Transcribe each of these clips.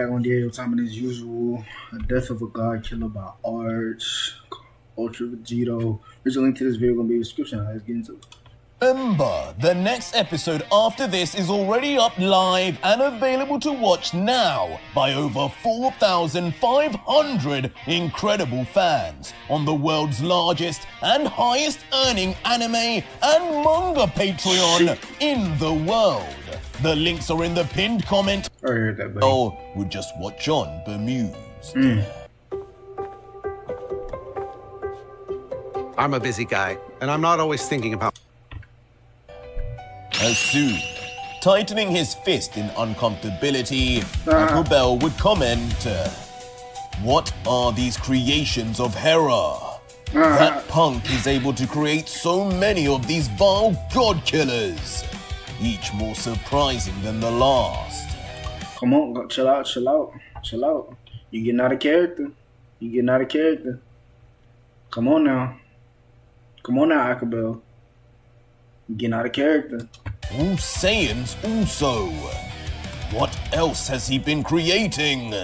Back on the time as usual. A Death of a God Killer by Arch, Ultra VEGITO. There's a link to this video gonna be in the description. Let's get into it. Remember, the next episode after this is already up live and available to watch now by over 4,500 incredible fans on the world's largest and highest earning anime and manga Patreon in the world. The links are in the pinned comment. I heard that, buddy. Or would just watch on bemused. I'm a busy guy, and I'm not always thinking about... As soon, tightening his fist in uncomfortability, Uncle Bell would comment, "What are these creations of Hera? That punk is able to create so many of these vile god killers, each more surprising than the last." Come on, go, chill out. You getting out of character. Come on now, Akabel. You getting out of character. All Saiyans also. What else has he been creating?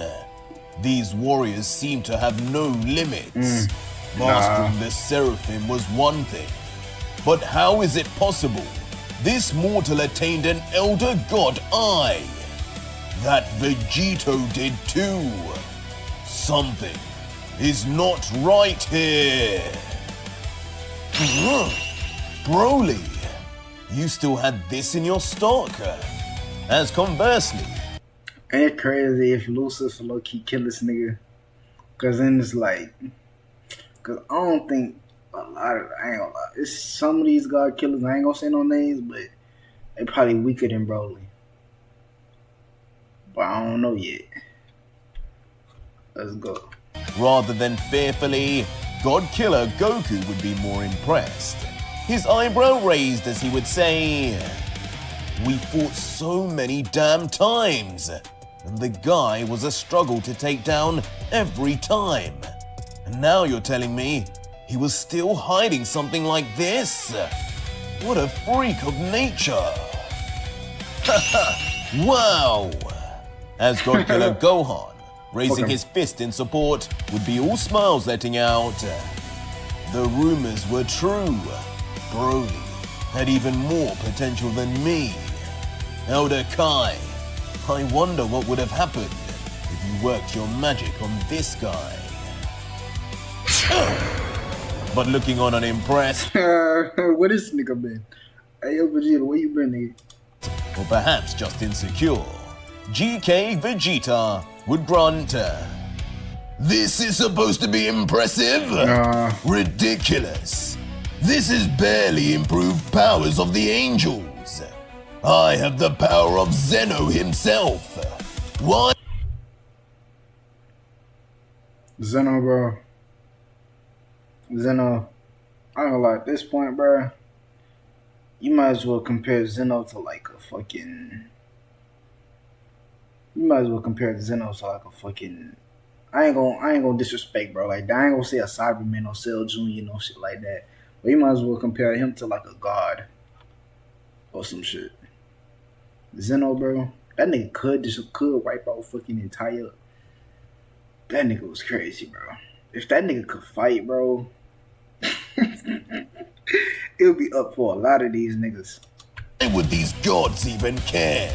These warriors seem to have no limits. Mastering the Seraphim was one thing. But how is it possible? This mortal attained an elder god eye. That VEGITO did too. Something is not right here. Broly, you still had this in your stock. As conversely, Ain't it crazy if Lucifer low-key kill this nigga? Cause then it's like, cause I don't think a lot of, I ain't gonna lie, it's some of these god killers, I ain't gonna say no names, but they probably weaker than Broly. But I don't know yet. Let's go. rather than fearfully, God Killer Goku would be more impressed. His eyebrow raised as he would say, "We fought so many damn times, and the guy was a struggle to take down every time. And now you're telling me he was still hiding something like this? What a freak of nature!" Wow! As God Killer Gohan, raising his fist in support, would be all smiles letting out. The rumors were true. Broly had even more potential than me. Elder Kai, I wonder what would have happened if you worked your magic on this guy. But looking on unimpressed, What is this nigga been? Hey, yo, Vegeta, where you been, nigga? or perhaps just insecure, GK Vegeta would grunt, "This is supposed to be impressive? Ridiculous. This is barely improved powers of the angels. I have the power of Zeno himself. Why?" Zeno, bro. Zeno, I don't know, like, at this point, bro, you might as well compare Zeno to like a fucking... You might as well compare Zeno to like a fucking... I ain't gonna disrespect, bro. Like, I ain't gonna say a Cyberman or Cell Jr., no shit like that. But you might as well compare him to like a god or some shit. Zeno, bro, that nigga could wipe out fucking entire... That nigga was crazy, bro. If that nigga could fight, bro, it would be up for a lot of these niggas. Why would these gods even care?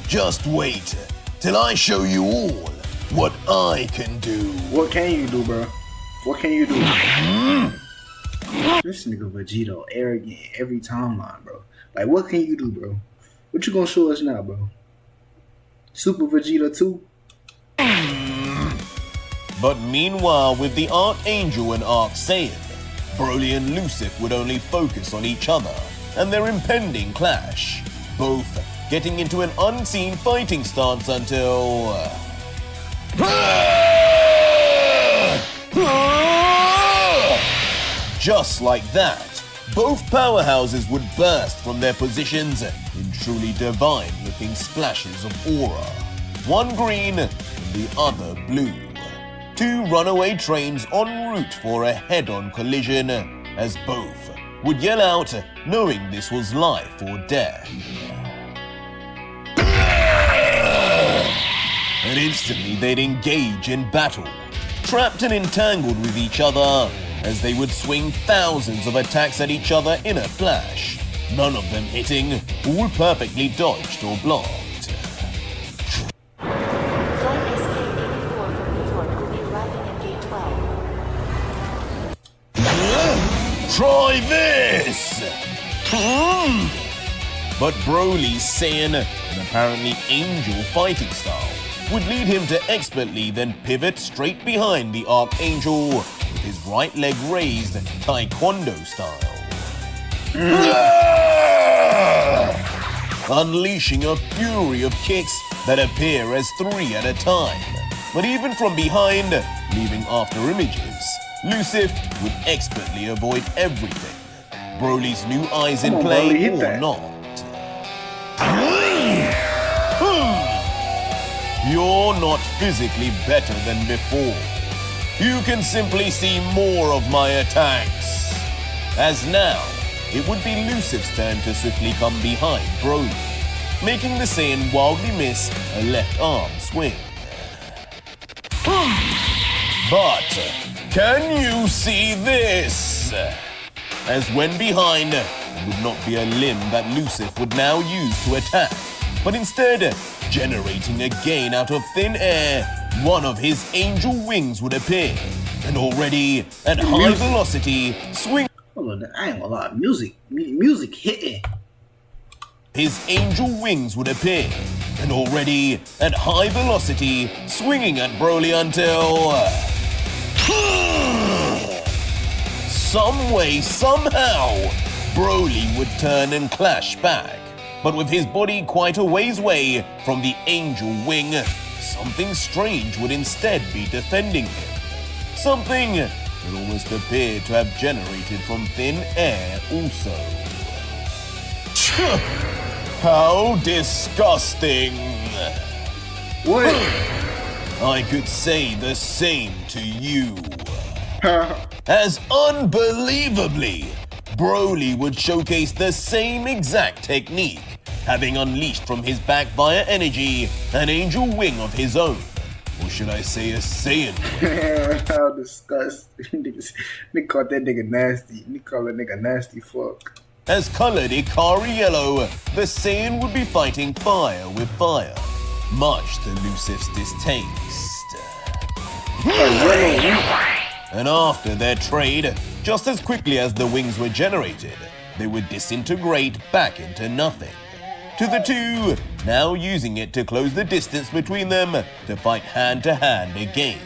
Just wait till I show you all what I can do. What can you do, bro? What can you do? This nigga Vegito arrogant every timeline, bro. Like, what can you do, bro? What you gonna show us now, bro? Super Vegeta 2? But meanwhile, with the Archangel and Arc Saiyan, Broly and Lucif would only focus on each other and their impending clash, both getting into an unseen fighting stance until... Just like that, both powerhouses would burst from their positions in truly divine-looking splashes of aura. One green and the other blue. Two runaway trains en route for a head-on collision, as both would yell out, knowing this was life or death. and instantly they'd engage in battle, trapped and entangled with each other, as they would swing thousands of attacks at each other in a flash, none of them hitting, all perfectly dodged or blocked. Flight SK-84 from New York will be arriving at Gate 12. Try this! But Broly's Saiyan, an apparently angel fighting style, would lead him to expertly then pivot straight behind the Archangel with his right leg raised Taekwondo style. Unleashing a fury of kicks that appear as 3 at a time. But even from behind, leaving after images, Lucif would expertly avoid everything. Broly's new eyes in play or not. You're not physically better than before. You can simply see more of my attacks. As now, it would be Lucif's turn to swiftly come behind Broly, making the Saiyan wildly miss a left arm swing. But can you see this? As when behind, it would not be a limb that Lucif would now use to attack, but instead, generating again out of thin air, one of his angel wings would appear, and already at high velocity, swing. Hold on, I ain't gonna lie, music hitting. His angel wings would appear, and already at high velocity, swinging at Broly until some way, somehow, Broly would turn and clash back. But with his body quite a ways away from the angel wing, something strange would instead be defending him. Something that almost appeared to have generated from thin air also. How disgusting! What? I could say the same to you. As unbelievably, Broly would showcase the same exact technique, having unleashed from his back via energy an angel wing of his own. Or should I say a Saiyan? How disgusting. They called that nigga nasty. They call that nigga nasty fuck. As colored Ikari yellow, the Saiyan would be fighting fire with fire, much to Lucif's distaste. And after their trade, just as quickly as the wings were generated, they would disintegrate back into nothing. To the two, now using it to close the distance between them to fight hand to hand again.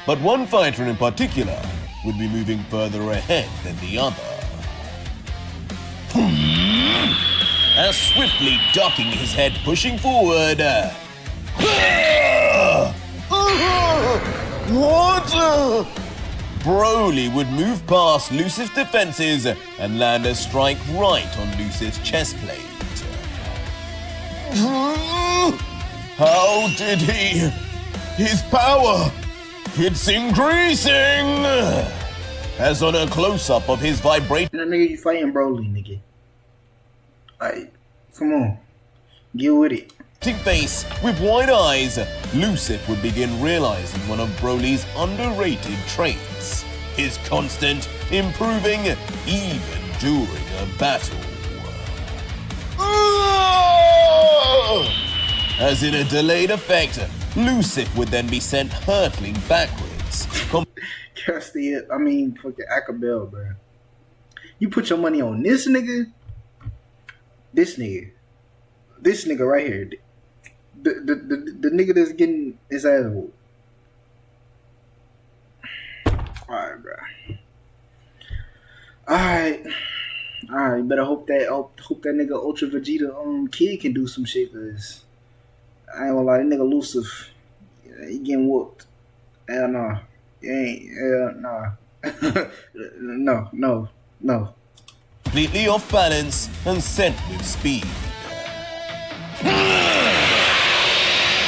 But one fighter in particular would be moving further ahead than the other. As swiftly ducking his head pushing forward. What? Broly would move past Lucif's defenses and land a strike right on Lucif's chest plate. How did he? His power! It's increasing! As on a close-up of his vibrating. Nigga, you fighting Broly, nigga. Alright, come on. Get with it. Face with wide eyes, Lucif would begin realizing one of Broly's underrated traits, his constant improving even during a battle. As in a delayed effect, Lucif would then be sent hurtling backwards. Fucking Akabel, bro. You put your money on this nigga? This nigga right here. The nigga that's getting his ass whooped. Alright, bro. Alright. Better hope that nigga Ultra Vegeta kid can do some shit, cause I ain't gonna lie, that nigga Lucif, he getting whooped. Hell no. He ain't. No. Completely off balance and sent with speed.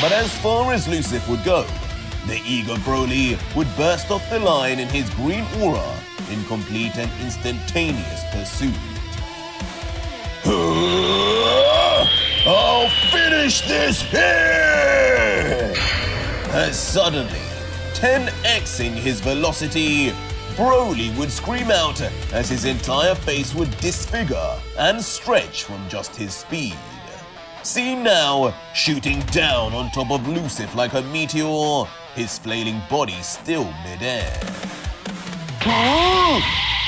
But as far as Lucif would go, the eager Broly would burst off the line in his green aura in complete and instantaneous pursuit. I'll finish this here! As suddenly, 10xing his velocity, Broly would scream out as his entire face would disfigure and stretch from just his speed. Seen now, shooting down on top of Lucif like a meteor, his flailing body still mid-air.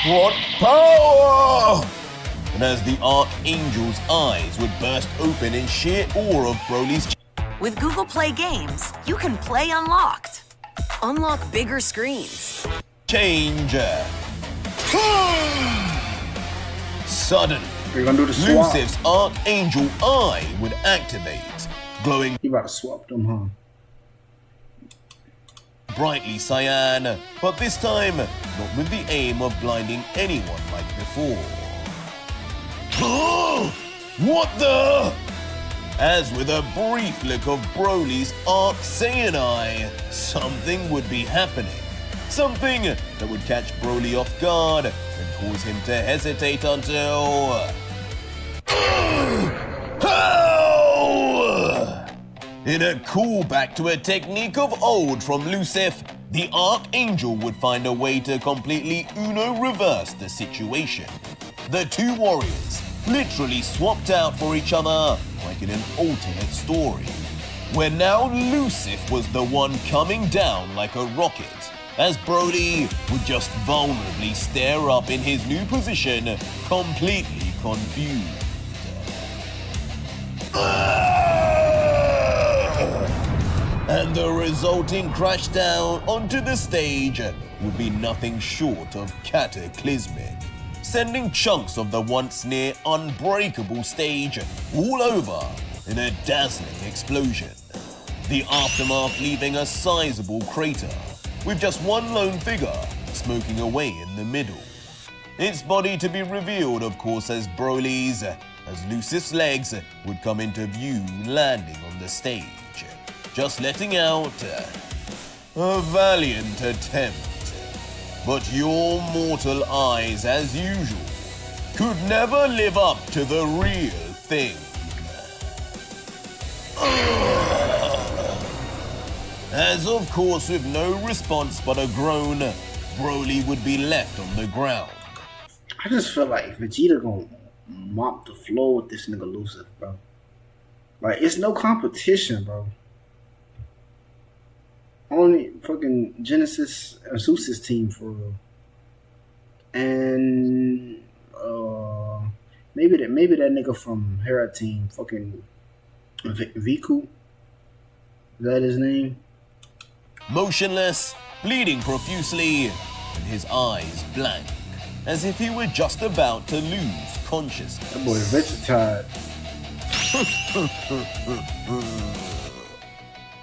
What power! And as the Archangel's eyes would burst open in sheer awe of Broly's With Google Play Games, you can play unlocked. Unlock bigger screens. change. Suddenly, We're gonna do the swap. Lucif's Archangel Eye would activate, glowing You about to swap them, huh? brightly cyan, but this time not with the aim of blinding anyone like before. What the? As with a brief flick of Broly's Arc Saiyan Eye, something would be happening. Something that would catch Broly off guard and cause him to hesitate until... In a callback to a technique of old from Lucif, the Archangel would find a way to completely Uno reverse the situation. The two warriors literally swapped out for each other like in an alternate story, where now Lucif was the one coming down like a rocket, as Broly would just vulnerably stare up in his new position, completely confused. And the resulting crash down onto the stage would be nothing short of cataclysmic, sending chunks of the once near unbreakable stage all over in a dazzling explosion. The aftermath leaving a sizable crater, with just one lone figure smoking away in the middle. Its body to be revealed, of course, as Broly's, as Lucif's legs would come into view landing on the stage, just letting out a valiant attempt. But your mortal eyes, as usual, could never live up to the real thing. As of course, with no response but a groan, Broly would be left on the ground. I just feel like Vegeta gonna mop the floor with this nigga Lucif, bro. Like, it's no competition, bro. Only fucking Genesis or Zeus's team for real. And maybe that nigga from Hera team, fucking Viku. Is that his name? Motionless, bleeding profusely, and his eyes blank, as if he were just about to lose consciousness. That boy vegetarian.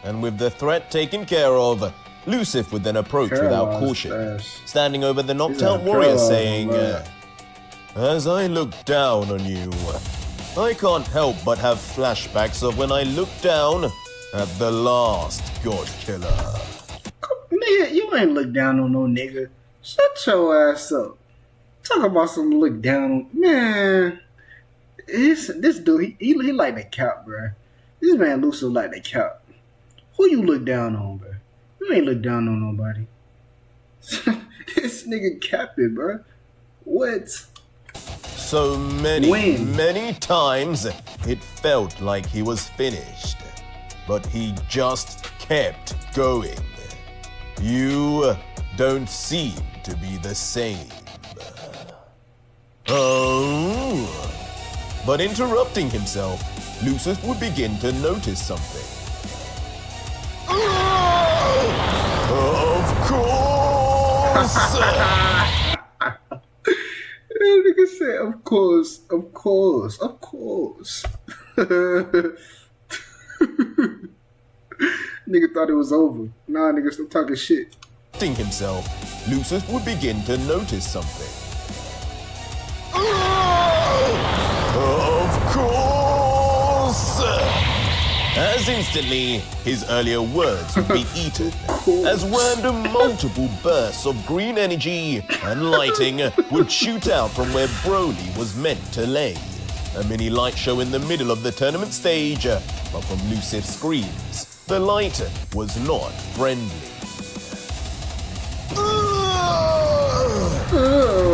And with the threat taken care of, Lucif would then approach without caution, standing over the knocked out warrior saying, "As I look down on you, I can't help but have flashbacks of when I looked down at the last God Killer." Nigga, you ain't look down on no nigga. Shut your ass up. Talk about some look down on... Man, this dude, he like the cap, bro. This man Lucif like the cap. Who you look down on, bro? You ain't look down on nobody. This nigga capping, bro. What? So many times it felt like he was finished, but he just kept going. You don't seem to be the same. Oh. But interrupting himself, Lucif would begin to notice something. Of course! That nigga said, of course. Nigga thought it was over. Nah, nigga, still talking shit. Interrupting himself, Lucif would begin to notice something. Of course! As instantly, his earlier words would be eaten, as random multiple bursts of green energy and lighting would shoot out from where Broly was meant to lay. A mini light show in the middle of the tournament stage, but from Lucif's screams, The light was not friendly.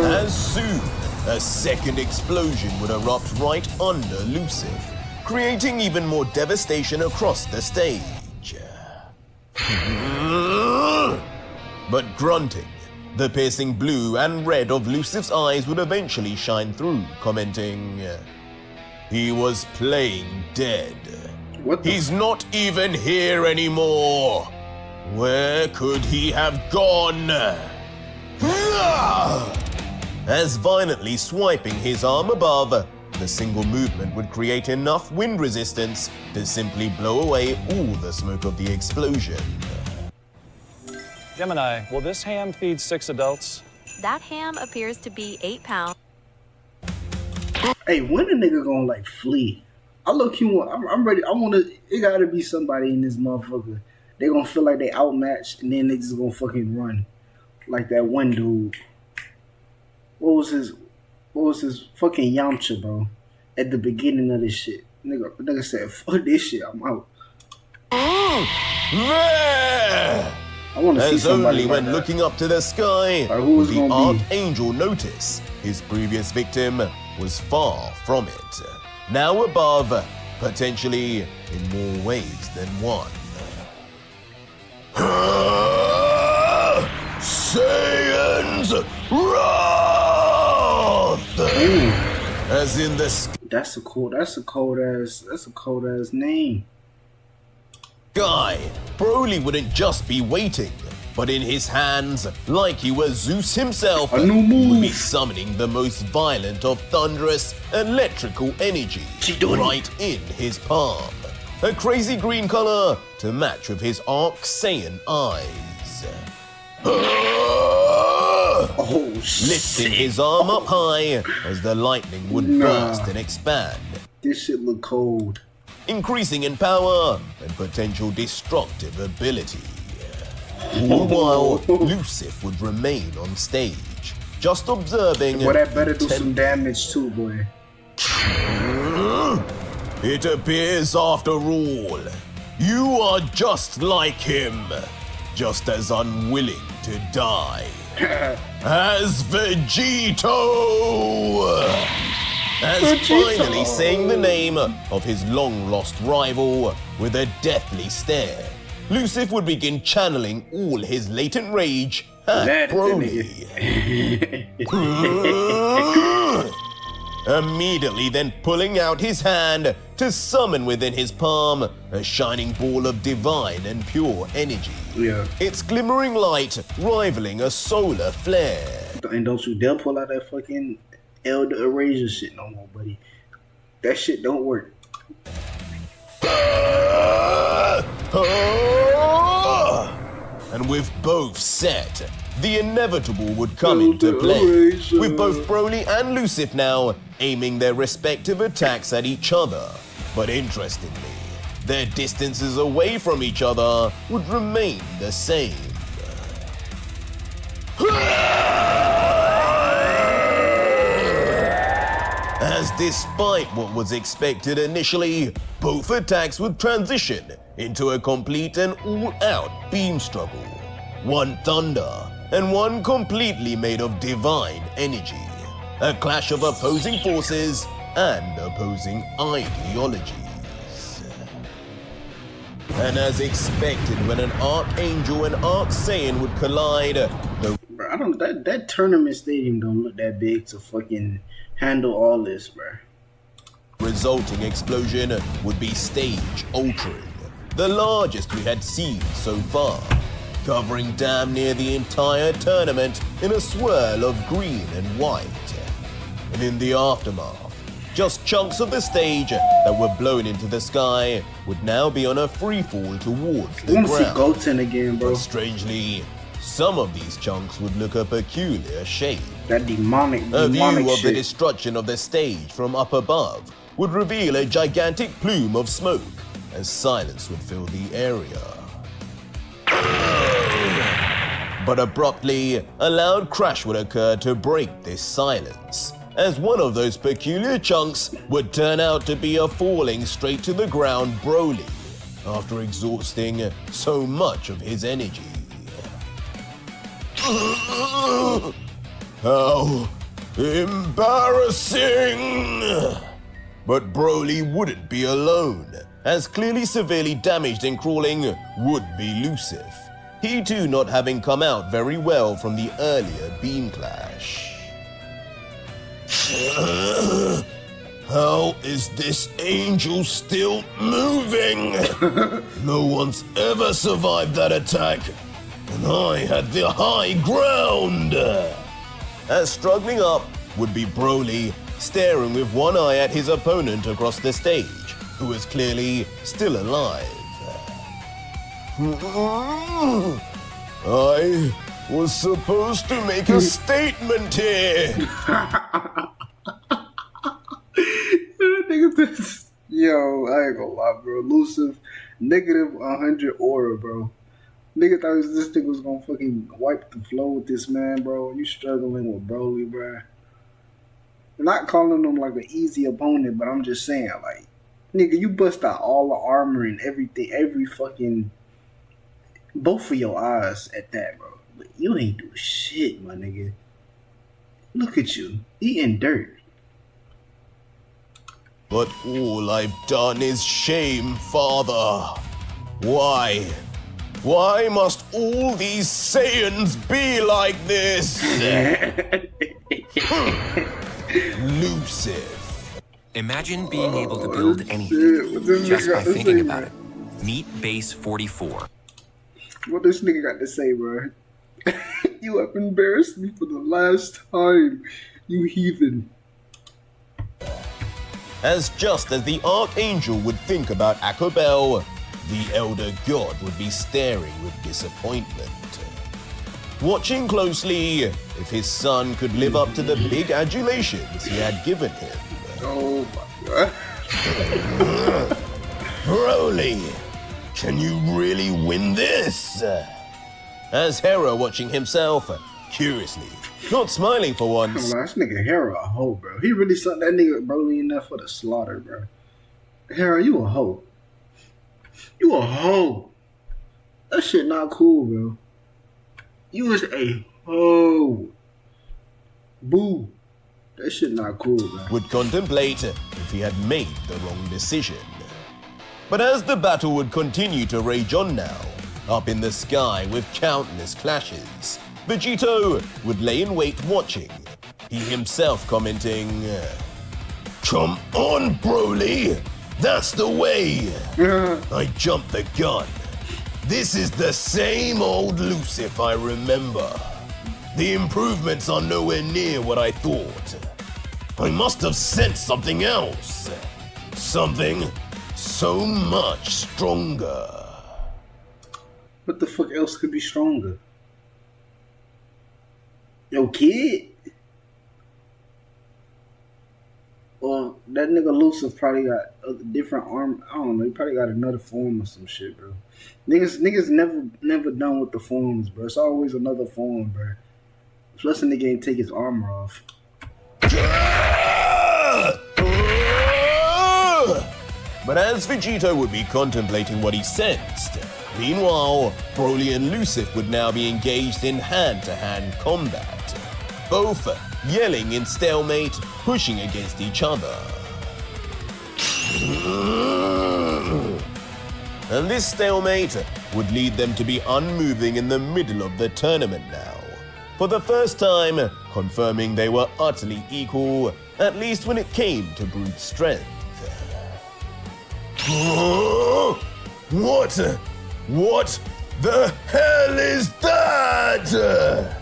As soon, a second explosion would erupt right under Lucif, creating even more devastation across the stage. But grunting, the piercing blue and red of Lucif's eyes would eventually shine through, commenting, "He was playing dead. He's not even here anymore. Where could he have gone?" As violently swiping his arm above, the single movement would create enough wind resistance to simply blow away all the smoke of the explosion. Gemini, will this ham feed 6 adults? That ham appears to be 8 pounds. Hey, when a nigga gonna like flee? I look, I'm ready. I wanna. It gotta be somebody in this motherfucker. They gonna feel like they outmatched, and then they just gonna fucking run, like that one dude. What was his fucking Yamcha, bro? At the beginning of this shit, nigga said, "Fuck this shit, I'm out." There! I want to see As somebody only like when that. looking up to the sky Or who would it's the gonna be. Archangel notice his previous victim was far from it. Now above, potentially in more ways than one. Saiyan's Wrath! As in the That's a cold ass name. sky, Broly wouldn't just be waiting, but in his hands, like he was Zeus himself, A new he would be move. summoning the most violent of thunderous, electrical energy Chidori. right in his palm. A crazy green color to match with his Arc Saiyan eyes. Oh Lifting shit! his arm up high as the lightning would Nah. burst and expand, This shit look cold. increasing in power and potential destructive ability. All while Lucif would remain on stage, just observing. Boy, that better do intent- some damage too, boy. It appears, after all, you are just like him, just as unwilling to die as VEGITO! As Vegito. finally saying the name of his long-lost rival with a deathly stare, Lucif would begin channeling all his latent rage at That Broly. Immediately then pulling out his hand to summon within his palm a shining ball of divine and pure energy. Yeah. Its glimmering light rivaling a solar flare. And don't you dare pull out that fucking Elder Erasure shit no more, buddy. That shit don't work. And with both set, the inevitable would come into play, with both Broly and Lucif now aiming their respective attacks at each other. But interestingly, their distances away from each other would remain the same. As despite what was expected initially, both attacks would transition into a complete and all-out beam struggle. One thunder, and one completely made of divine energy. A clash of opposing forces and opposing ideologies. And as expected, when an Archangel and Arc Saiyan would collide, the Bro, I don't that tournament stadium don't look that big to fucking handle all this, bro. resulting explosion would be stage-altering, the largest we had seen so far, covering damn near the entire tournament in a swirl of green and white. And in the aftermath, just chunks of the stage that were blown into the sky would now be on a free fall towards I the want to see ground. Goten again, bro. But strangely, some of these chunks would look a peculiar shape. That demonic A view of the shit. destruction of the stage from up above would reveal a gigantic plume of smoke as silence would fill the area. But abruptly, a loud crash would occur to break this silence, as one of those peculiar chunks would turn out to be a falling straight to the ground Broly. after exhausting so much of his energy. How embarrassing! But Broly wouldn't be alone, as clearly severely damaged and crawling would be Lucif. He too not having come out very well from the earlier beam clash. How is this angel still moving? No one's ever survived that attack, and I had the high ground. As struggling up would be Broly, staring with one eye at his opponent across the stage, who was clearly still alive. I was supposed to make a statement here. Yo, I ain't gonna lie, bro. Lucif, negative 100 aura, bro. Nigga thought this nigga was gonna fucking wipe the flow with this man, bro. You struggling with Broly, bro. I'm not calling him like an easy opponent, but I'm just saying, like, nigga, you bust out all the armor and everything, every fucking, both of your eyes at that, bro. But you ain't do shit, my nigga. Look at you, eating dirt. But all I've done is shame, Father. Why? Why must all these Saiyans be like this? Lucif. Imagine being able to build anything just by thinking about it. Meet Base 44. What this nigga got to say, bro? You have embarrassed me for the last time, you heathen. As just as the Archangel would think about Akobel, the Elder God would be staring with disappointment. Watching closely if his son could live up to the big adulations he had given him. Oh my god. Broly, can you really win this? As Hera watching himself, curiously, not smiling for once. This nigga Hera a hoe, bro. He really sucked that nigga Broly enough for the slaughter, bro. Hera, you a hoe. You a hoe. That shit not cool, bro. You was a hoe. Boo. That shit not cool, bro. Would contemplate if he had made the wrong decision. But as the battle would continue to rage on now, up in the sky with countless clashes, Vegito would lay in wait watching, he himself commenting, "Come on, Broly! That's the way! I jumped the gun. This is the same old Lucif I remember. The improvements are nowhere near what I thought. I must have sensed something else. Something so much stronger." What the fuck else could be stronger? Yo, kid? Well, that nigga Lucif probably got a different arm. I don't know. He probably got another form or some shit, bro. Niggas never done with the forms, bro. It's always another form, bro. Plus, the nigga ain't take his armor off. But as Vegito would be contemplating what he sensed, meanwhile, Broly and Lucif would now be engaged in hand-to-hand combat, both yelling in stalemate, pushing against each other. And this stalemate would lead them to be unmoving in the middle of the tournament now, for the first time confirming they were utterly equal, at least when it came to brute strength. What the hell is that?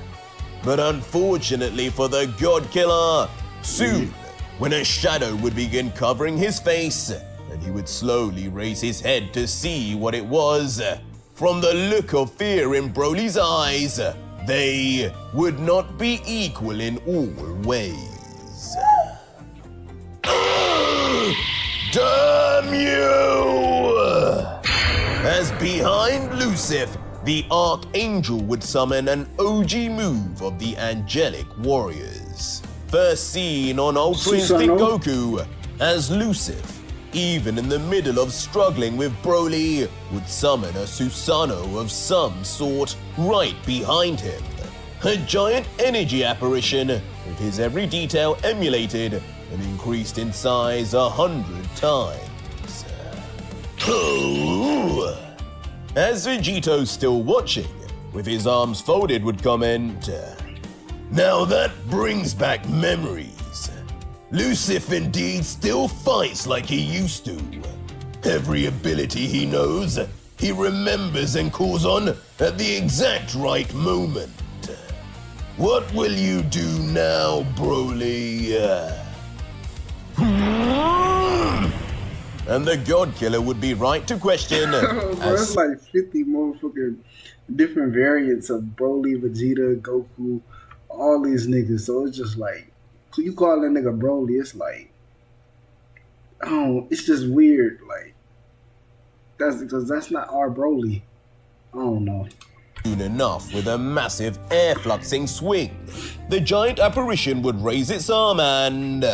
But unfortunately for the God Killer, soon, when a shadow would begin covering his face, and he would slowly raise his head to see what it was, from the look of fear in Broly's eyes, they would not be equal in all ways. Damn you! As behind Lucif, the Archangel would summon an OG move of the Angelic Warriors. First seen on Ultra Instinct Goku as Lucif, even in the middle of struggling with Broly, would summon a Susanoo of some sort right behind him. A giant energy apparition with his every detail emulated and increased in size 100 times. As Vegito, still watching, with his arms folded, would comment, "Now that brings back memories. Lucif indeed still fights like he used to. Every ability he knows, he remembers and calls on at the exact right moment. What will you do now, Broly?" And the God Killer would be right to question. Bro, it's like 50 motherfucking different variants of Broly, Vegeta, Goku, all these niggas. So it's just like, you call that nigga Broly, it's like, oh, it's just weird. Like, that's because that's not our Broly. I don't know. Soon enough, with a massive air fluxing swing, the giant apparition would raise its arm and...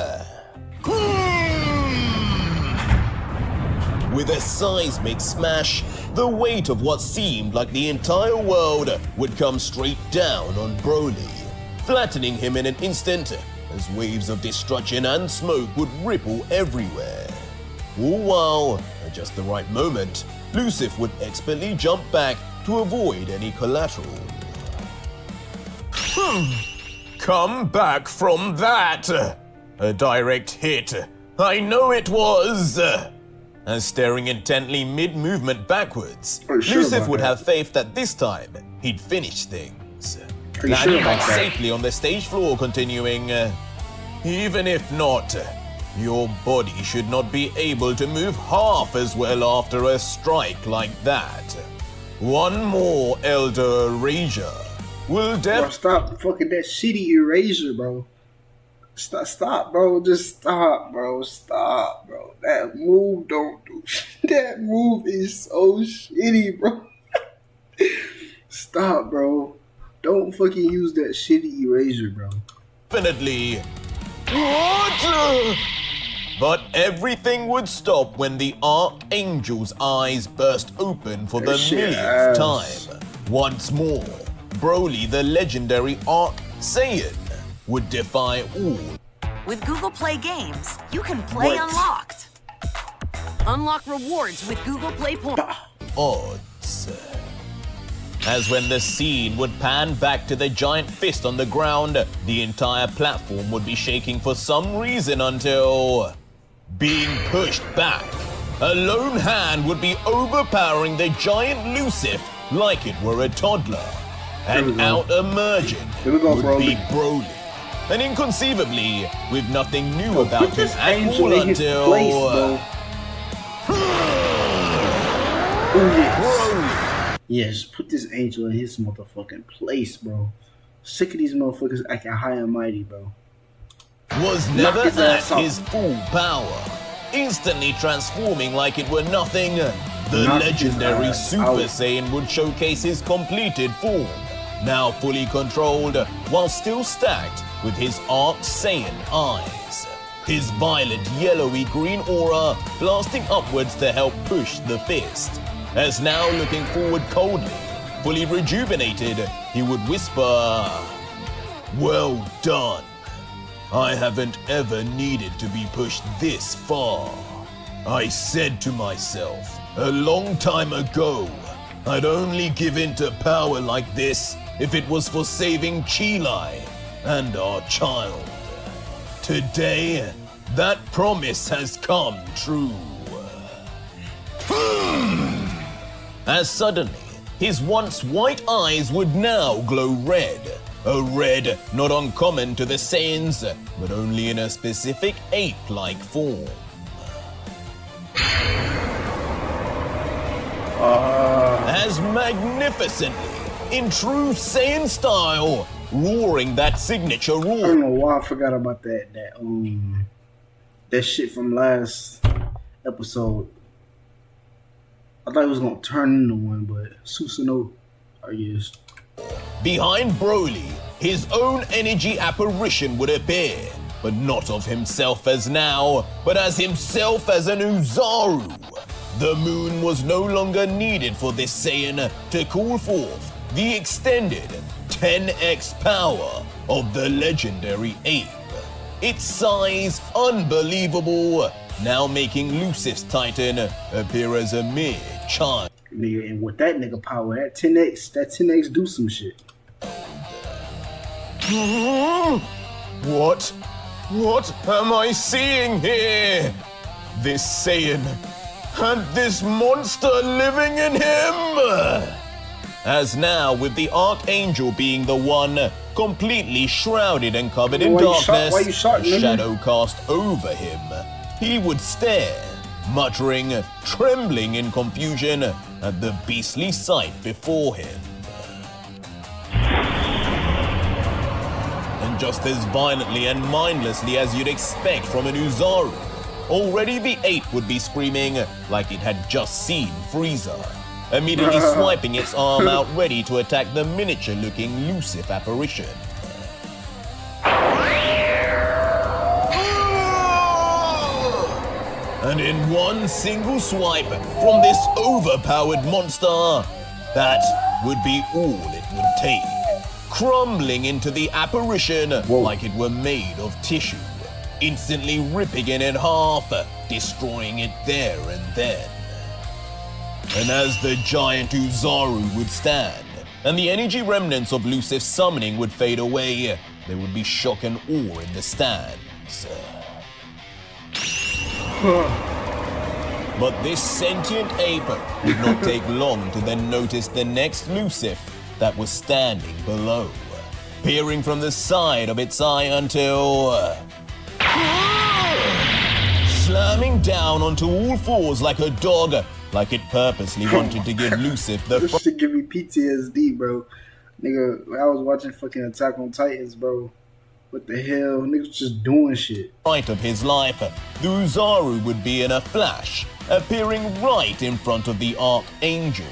with a seismic smash, the weight of what seemed like the entire world would come straight down on Broly, flattening him in an instant as waves of destruction and smoke would ripple everywhere. All while, at just the right moment, Lucif would expertly jump back to avoid any collateral. Come back from that! A direct hit. I know it was! And staring intently mid-movement backwards, Lucif would have faith that this time he'd finish things. Landing back safely on the stage floor, continuing, "Even if not, your body should not be able to move half as well after a strike like that. One more Elder Erasure will Bro, stop fucking that shitty erasure, bro. Stop, bro. Just stop, bro. Stop, bro. That move don't do that move is so shitty, bro. Stop, bro. Don't fucking use that shitty erasure, bro. Definitely. What? But everything would stop when the Archangel's eyes burst open for the millionth time. Once more, Broly, the legendary Arc Saiyan, would defy all. With Google Play Games, you can play unlocked. Unlock rewards with Google Play Points. Odds. As when the scene would pan back to the giant fist on the ground, the entire platform would be shaking for some reason until... being pushed back. A lone hand would be overpowering the giant Lucif like it were a toddler. And out emerging would be Broly. And inconceivably, with nothing new about him at all until... Broly. Yes, put this angel in his motherfucking place, bro. Sick of these motherfuckers acting high and mighty, bro. Was never at his full power, instantly transforming like it were nothing. The legendary Super Saiyan would showcase his completed form, now fully controlled while still stacked with his Arc Saiyan eyes. His violet yellowy green aura blasting upwards to help push the fist. As now looking forward coldly, fully rejuvenated, he would whisper, "Well done. I haven't ever needed to be pushed this far. I said to myself a long time ago, I'd only give in to power like this if it was for saving Chilai and our child. Today, that promise has come true." As suddenly, his once white eyes would now glow red. A red not uncommon to the Saiyans, but only in a specific ape-like form. As magnificently, in true Saiyan style, roaring that signature roar. I don't know why I forgot about that shit from last episode. I thought it was gonna turn into one, but Susanoo, I guess. Behind Broly, his own energy apparition would appear, but not of himself as now, but as himself as an Uzaru. The moon was no longer needed for this Saiyan to call forth the extended 10x power of the legendary ape. Its size unbelievable, now making Lucif's Titan appear as a mere child. Nigga, and with that nigga power, that 10x do some shit. What? What am I seeing here? This Saiyan and this monster living in him? As now, with the Archangel being the one completely shrouded and covered in darkness, a shadow cast over him, he would stare, muttering, trembling in confusion at the beastly sight before him. And just as violently and mindlessly as you'd expect from an Uzaru, already the ape would be screaming like it had just seen Frieza, immediately swiping its arm out ready to attack the miniature-looking Lucif apparition. And in one single swipe from this overpowered monster, that would be all it would take, crumbling into the apparition like it were made of tissue, instantly ripping it in half, destroying it there and then. And as the giant Uzaru would stand, and the energy remnants of Lucif's summoning would fade away, there would be shock and awe in the stands. But this sentient ape did not take long to then notice the next Lucif that was standing below, peering from the side of its eye until... slamming down onto all fours like a dog, like it purposely wanted to give Lucif the... This shit give me PTSD, bro. Nigga, I was watching fucking Attack on Titans, bro. What the hell? Niggas just doing shit. ...fight of his life, the Uzaru would be in a flash, appearing right in front of the Archangel,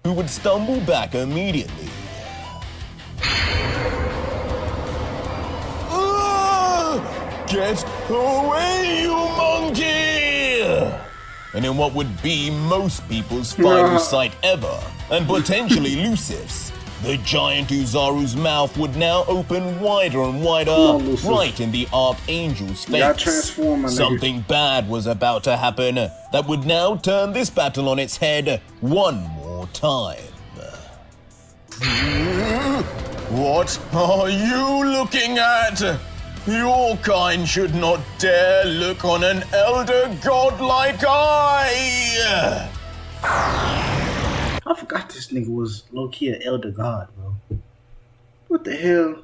who would stumble back immediately. Get away, you monkey! And in what would be most people's final sight ever, and potentially Lucif's, the giant Uzaru's mouth would now open wider and wider, right in the Archangel's face. Something bad was about to happen that would now turn this battle on its head one more time. What are you looking at? Your kind should not dare look on an elder god like I! I forgot this nigga was low-key an elder god, bro. What the hell?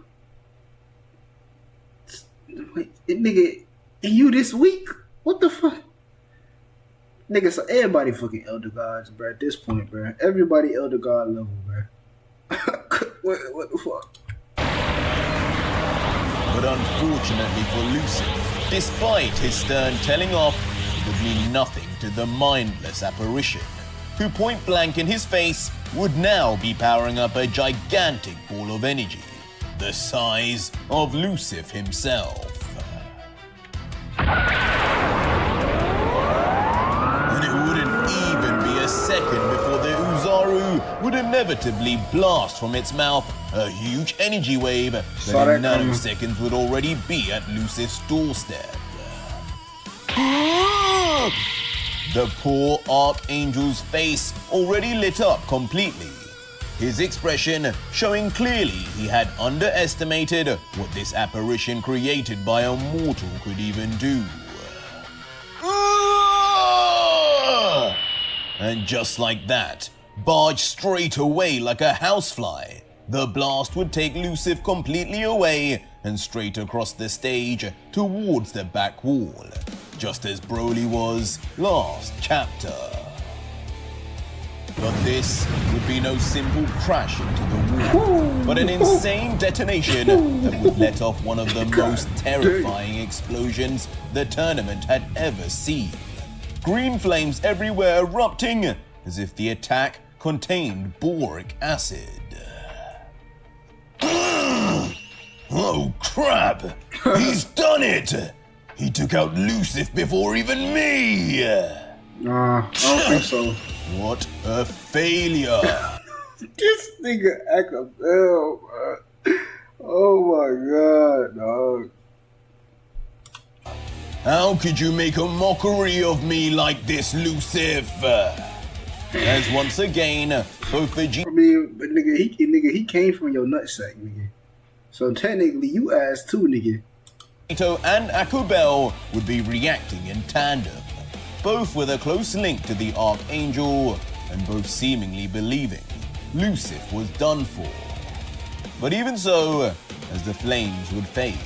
Wait, nigga, and you this week? What the fuck? Nigga, so everybody fucking elder gods, bro, at this point, bro. Everybody elder god level, bro. what the fuck? But unfortunately for Lucif, despite his stern telling off, it would mean nothing to the mindless apparition, who point blank in his face would now be powering up a gigantic ball of energy, the size of Lucif himself. And it wouldn't even be a second before the Uzaru would inevitably blast from its mouth a huge energy wave that in nanoseconds would already be at Lucif's doorstep. The poor Archangel's face already lit up completely, his expression showing clearly he had underestimated what this apparition created by a mortal could even do. And just like that, barged straight away like a housefly, the blast would take Lucif completely away and straight across the stage towards the back wall, just as Broly was last chapter. But this would be no simple crash into the wall, but an insane detonation that would let off one of the most terrifying explosions the tournament had ever seen. Green flames everywhere erupting, as if the attack contained boric acid. Oh crap! He's done it! He took out Lucif before even me! Nah, I don't think so. What a failure! This nigga act a bell, bro. Oh my god, dog. How could you make a mockery of me like this, Lucif? As once again, both VEGITO I mean, but nigga, he came from your nutsack, nigga. So technically, you ass too, nigga. and Akubel would be reacting in tandem, both with a close link to the Archangel and both seemingly believing Lucif was done for. But even so, as the flames would fade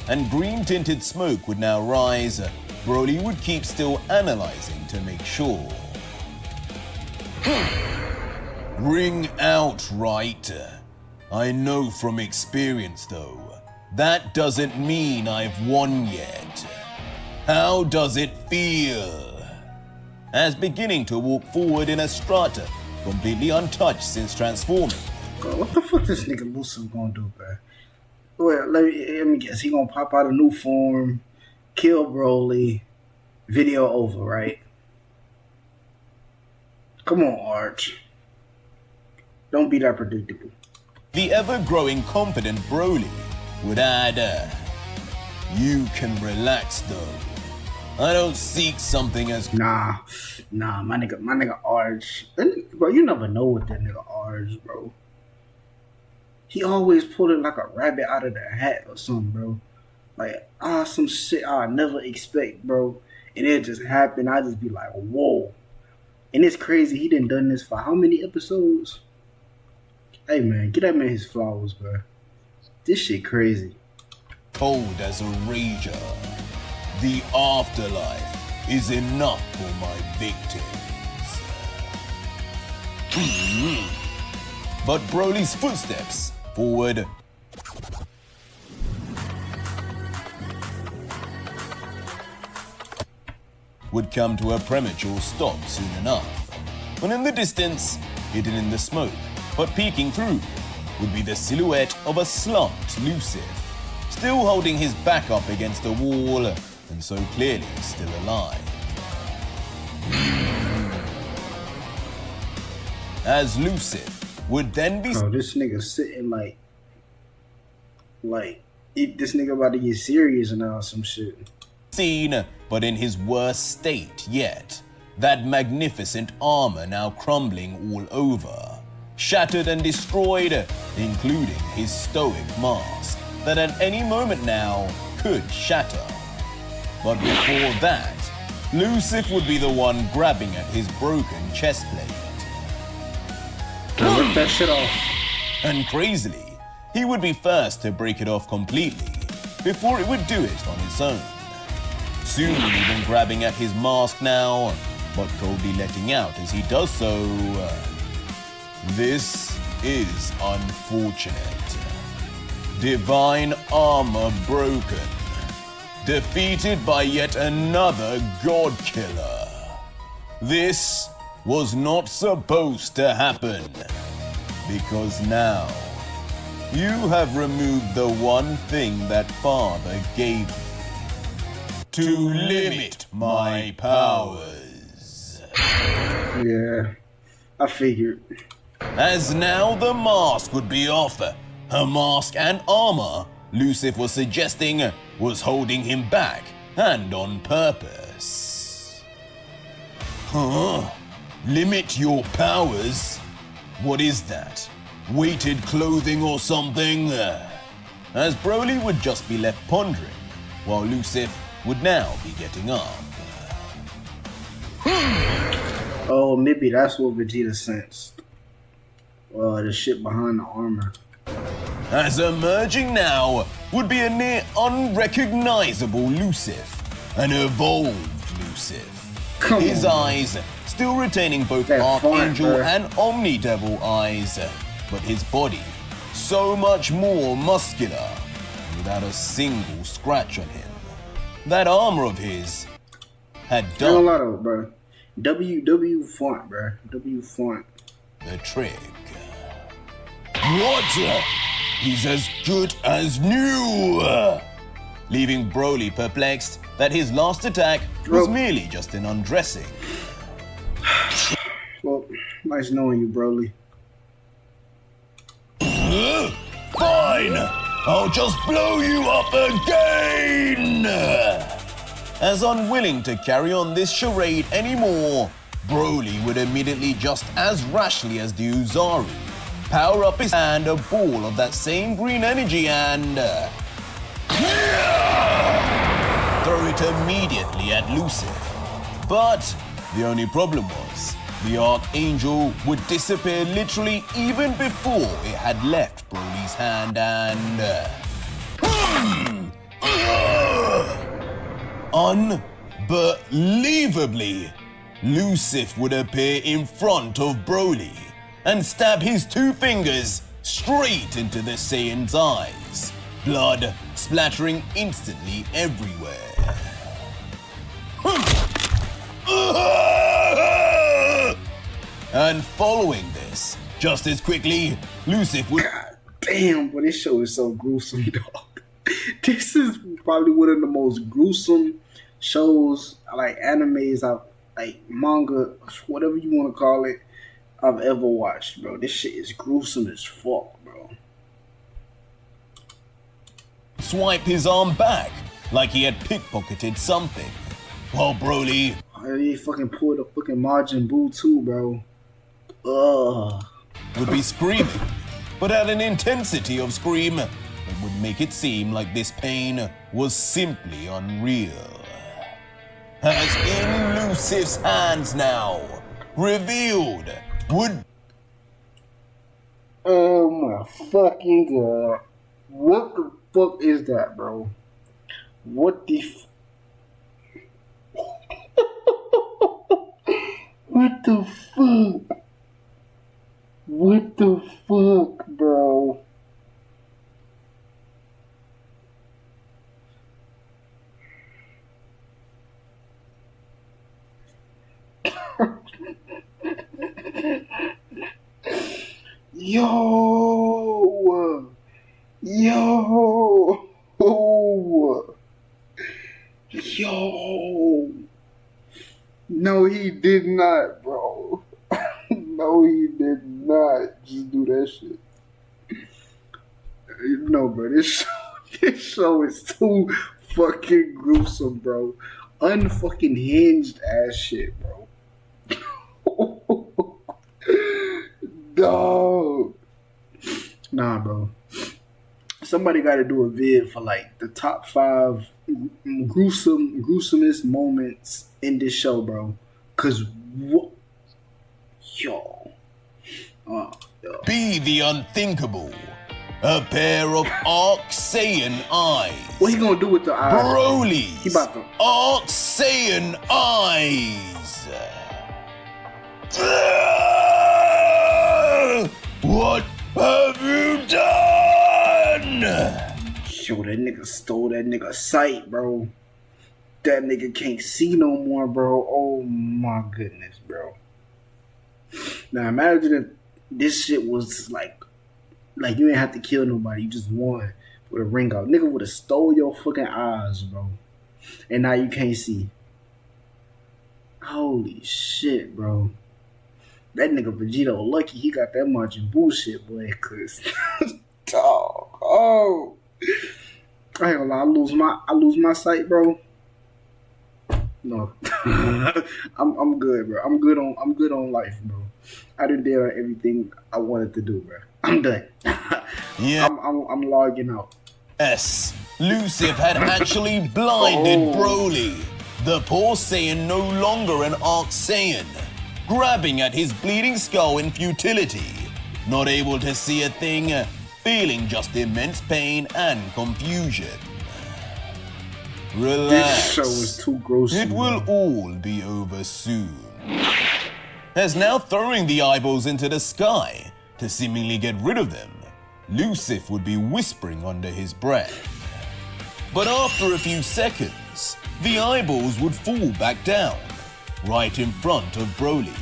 and green-tinted smoke would now rise, Broly would keep still analyzing to make sure. Ring out, right? I know from experience, though, that doesn't mean I've won yet. How does it feel? As beginning to walk forward in a strata, completely untouched since transforming. Bro, what the fuck this nigga Lucif gonna do, bro? Well, let me guess. He gonna pop out a new form, kill Broly, video over, right? Come on, Arch. Don't be that predictable. The ever-growing confident Broly would add, you can relax though. I don't seek something as... Nah, my nigga Arch. Bro, you never know what that nigga Arch, bro. He always pulling like a rabbit out of the hat or something, bro. Like, some shit I never expect, bro. And it just happened. I just be like, whoa. And it's crazy. He done this for how many episodes? Hey, man, get that man his flowers, bro. This shit crazy. Cold as a rager. The afterlife is enough for my victims. But Broly's footsteps forward would come to a premature stop soon enough. When in the distance, hidden in the smoke, but peeking through, would be the silhouette of a slumped Lucif, still holding his back up against a wall, and so clearly still alive. As Lucif would then be... Bro, this nigga sitting like this nigga about to get serious now or some shit. seen, but in his worst state yet. That magnificent armor now crumbling all over, shattered and destroyed, including his stoic mask, that at any moment now could shatter. But before that, Lucif would be the one grabbing at his broken chest plate. Rip that shit off. And crazily, he would be first to break it off completely, before it would do it on its own. Soon even grabbing at his mask now, but coldly letting out as he does so. This is unfortunate. Divine armor broken. Defeated by yet another god killer. This was not supposed to happen. Because now, you have removed the one thing that Father gave me. To limit my powers. Yeah, I figured. As now the mask would be off. Her mask and armor, Lucif was suggesting, was holding him back, and on purpose. Huh? Limit your powers? What is that? Weighted clothing or something? As Broly would just be left pondering, while Lucif would now be getting up. Oh, maybe that's what Vegeta sensed. The shit behind the armor. As emerging now would be a near unrecognizable Lucif, an evolved Lucif. Come His on. eyes still retaining both That Archangel font, bro. and Omnidevil eyes, but his body so much more muscular, without a single scratch on him. That armor of his had Not a done. lot of, bro. W font, bro. W font. the trick. What? He's as good as new! Leaving Broly perplexed that his last attack was merely just an undressing. Well, nice knowing you, Broly. Fine! I'll just blow you up again! As unwilling to carry on this charade anymore, Broly would immediately, just as rashly as the Uzaru, power up his hand a ball of that same green energy and throw it immediately at Lucif. But the only problem was, the Archangel would disappear literally even before it had left Broly's hand and unbelievably, Lucif would appear in front of Broly and stab his two fingers straight into the Saiyan's eyes, blood splattering instantly everywhere. And following this, just as quickly, Lucif would... God damn, but this show is so gruesome, dog. This is probably one of the most gruesome shows, like animes, like manga, whatever you want to call it, I've ever watched, bro. This shit is gruesome as fuck, bro. swipe his arm back like he had pickpocketed something, while Broly... He fucking pulled a fucking Majin Buu too, bro. Ugh. would be screaming, but at an intensity of scream that would make it seem like this pain was simply unreal. As in Lucif's hands now, revealed, would... Oh my fucking god. What the fuck is that, bro? What the What the fuck? What the fuck, bro? Yo! Yo! Yo! No, he did not, bro. No, he did not just do that shit. No, bro, this show is too fucking gruesome, bro. Unfucking hinged ass shit, bro. Dog. Nah, bro. Somebody got to do a vid for like the top 5 gruesomest moments in this show, bro. Cause what? Yo. Yo. Be the unthinkable. A pair of Arc Saiyan eyes. What he gonna do with the eyes? Broly's He about to... Arc Saiyan eyes. What have you done? Yo, that nigga stole that nigga sight, bro. That nigga can't see no more, bro. Oh my goodness, bro. Now imagine if this shit was like you didn't have to kill nobody, you just won with a ring out. Nigga would have stole your fucking eyes, bro. And now you can't see. Holy shit, bro. That nigga Vegito lucky he got that Majin Buu shit, boy, cause dog. Oh, I ain't gonna lie, I lose my sight, bro. No, I'm good, bro. I'm good on life, bro. I done did everything I wanted to do, bro. I'm done. Yeah. I'm logging out. Yes, Lucif had actually blinded Broly. The poor Saiyan no longer an Arc Saiyan, grabbing at his bleeding skull in futility, not able to see a thing, feeling just immense pain and confusion. Relax. This show is too gross. It will all be over soon. As now throwing the eyeballs into the sky to seemingly get rid of them, Lucif would be whispering under his breath. But after a few seconds, the eyeballs would fall back down, right in front of Broly,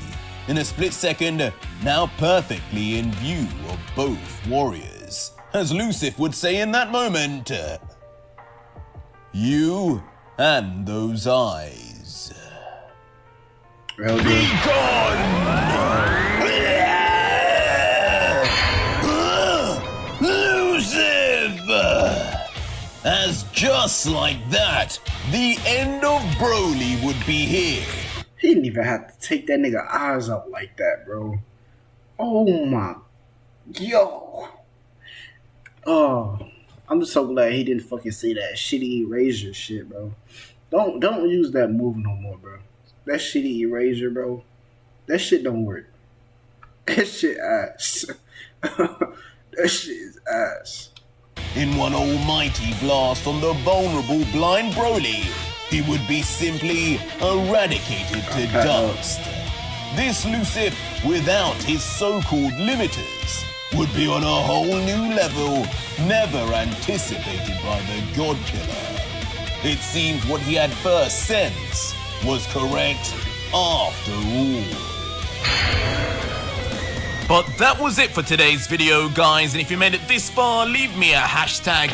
in a split second, now perfectly in view of both warriors. As Lucif would say in that moment, you and those eyes. Real Be good. gone! Lucif! As just like that, the end of Broly would be here. He didn't even have to take that nigga eyes out like that, bro. Oh my, yo. Oh, I'm just so glad he didn't fucking say that shitty erasure shit, bro. Don't use that move no more, bro. That shitty erasure, bro. That shit don't work. That shit ass. That shit is ass. In one almighty blast on the vulnerable blind Broly, he would be simply eradicated to dust. This Lucif, without his so-called limiters, would be on a whole new level, never anticipated by the God Killer. It seems what he had first sensed was correct after all. But that was it for today's video, guys, and if you made it this far, leave me a hashtag.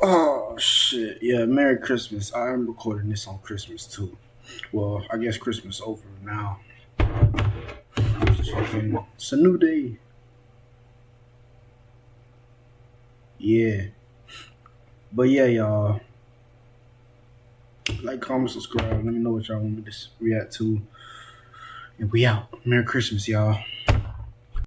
Oh shit. Yeah, Merry Christmas. I am recording this on Christmas too. Well, I guess Christmas over now. It's a new day. Yeah. But yeah, y'all. Like, comment, subscribe. Let me know what y'all want me to react to. And we out. Merry Christmas, y'all.